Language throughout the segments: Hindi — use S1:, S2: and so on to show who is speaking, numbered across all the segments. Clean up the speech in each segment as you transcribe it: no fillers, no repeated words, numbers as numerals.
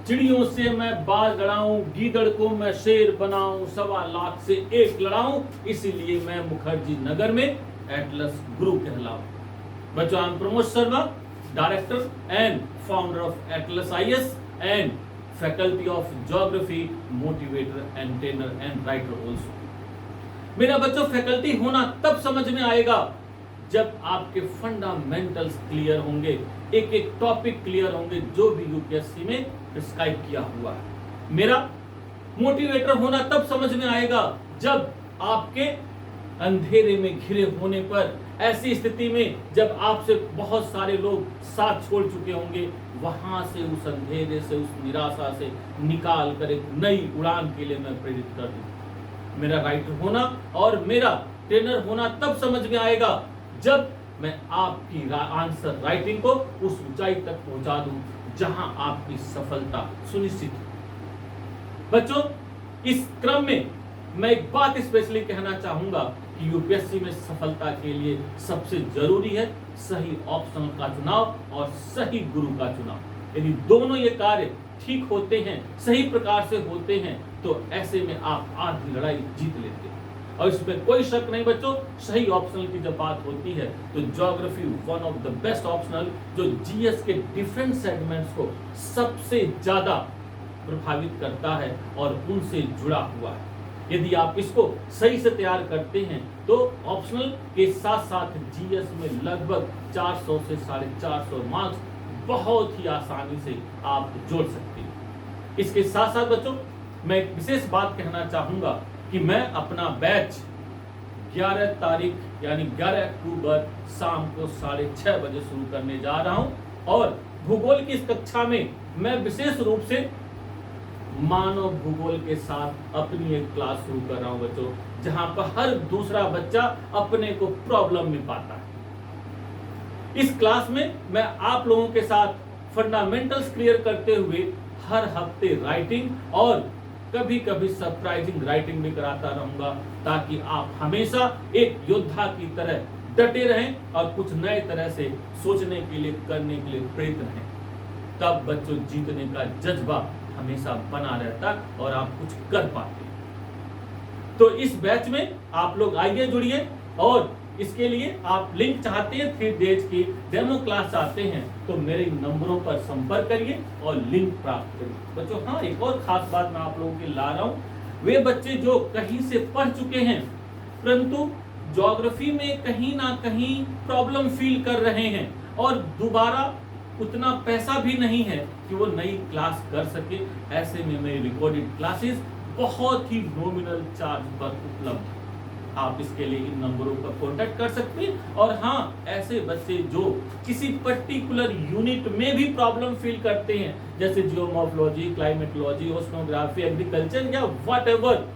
S1: चिड़ियों से मैं बाज लड़ाऊं, गीदड़ को मैं शेर बनाऊं, 1.25 से 1 लड़ाऊं, इसीलिए मैं मुखर्जी नगर में एटलस गुरु कहलाऊं। बच्चों, I am Pramod Sharma, director and founder of Atlas IAS and faculty of geography, motivator and trainer and writer also. मेरा बच्चों, फैकल्टी होना तब समझ में आएगा जब आपके फंडामेंटल्स क्लियर होंगे, एक एक टॉपिक क्लियर होंगे जो भी यूपीएससी में प्रिस्क्राइब किया हुआ है। मेरा मोटिवेटर होना तब समझ में आएगा जब आपके अंधेरे में घिरे होने पर, ऐसी स्थिति में जब आपसे बहुत सारे लोग साथ छोड़ चुके होंगे, वहां से उस अंधेरे से, उस निराशा से निकाल कर एक नई उड़ान के लिए मैं प्रेरित कर दूं। मेरा राइटर होना और मेरा ट्रेनर होना तब समझ में आएगा जब मैं आपकी आंसर राइटिंग को उस ऊंचाई तक पहुंचा दूं जहां आपकी सफलता सुनिश्चित हो। बच्चों, इस क्रम में मैं एक बात स्पेशली कहना चाहूंगा कि यूपीएससी में सफलता के लिए सबसे जरूरी है सही ऑप्शनल का चुनाव और सही गुरु का चुनाव। यदि दोनों ये कार्य ठीक होते हैं, सही प्रकार से होते हैं, तो ऐसे में आप आधी लड़ाई जीत लेते हैं। और इसमें कोई शक नहीं बच्चों, सही ऑप्शनल की जब बात होती है तो geography one of the best optional जो जीएस के डिफरेंट सेगमेंट्स को सबसे ज्यादा प्रभावित करता है और उनसे जुड़ा हुआ है। यदि आप इसको सही से तैयार करते हैं तो ऑप्शनल के साथ साथ जीएस में लगभग 400 से 450 मार्क्स बहुत ही आसानी से आप जोड़ सकते हैं। इसके साथ साथ बच्चों, मैं एक विशेष बात कहना चाहूंगा कि मैं अपना बैच 11 तारीख यानी 11 अक्टूबर शाम को 6:30 बजे शुरू करने जा रहा हूं और भूगोल की इस कक्षा में मैं विशेष रूप से मानव भूगोल के साथ अपनी एक क्लास शुरू कर रहा हूं बच्चों, जहां पर हर दूसरा बच्चा अपने को प्रॉब्लम में पाता है। इस क्लास में मैं आप लोगों के साथ फंडामेंटल्स क्लियर करते हुए हर हफ्ते राइटिंग और कभी कभी सरप्राइजिंग राइटिंग भी कराता रहूंगा, ताकि आप हमेशा एक योद्धा की तरह डटे रहें और कुछ नए तरह से सोचने के लिए, करने के लिए प्रेरित रहें। तब बच्चों जीतने का जज्बा हमेशा बना रहता और आप कुछ कर पाते हैं। तो इस बैच में आप लोग आइए, जुड़िए, और इसके लिए आप लिंक चाहते हैं, 3 डेज की डेमो क्लास चाहते हैं तो मेरे नंबरों पर संपर्क करिए और लिंक प्राप्त करिए। बच्चों, हाँ, एक और खास बात मैं आप लोगों के ला रहा हूं, वे बच्चे जो कहीं से पढ़ चुके हैं परंतु ज्योग्राफी में कहीं ना कहीं प्रॉब्लम फील कर रहे हैं और दोबारा उतना पैसा भी नहीं है कि वो नई क्लास कर सके, ऐसे में मेरी रिकॉर्डेड क्लासेस बहुत ही नॉमिनल चार्ज पर उपलब्ध है। आप इसके लिए इन नंबरों पर कांटेक्ट कर सकते हैं। और हाँ, ऐसे बच्चे जो किसी पर्टिकुलर यूनिट में भी प्रॉब्लम फील करते हैं, जैसे जियोमॉर्फोलॉजी, क्लाइमेटोलॉजी, ओशनोग्राफी, एग्रीकल्चर या व्हाटएवर,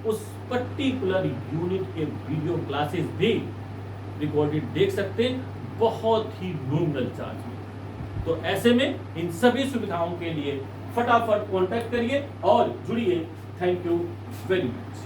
S1: उस पर्टिकुलर यूनिट के वीडियो क्लासेस भी रिकॉर्डेड देख सकते हैं बहुत ही नॉमिनल चार्ज में। तो ऐसे में इन सभी सुविधाओं के लिए फटाफट कांटेक्ट करिए और जुड़िए। Thank you very much.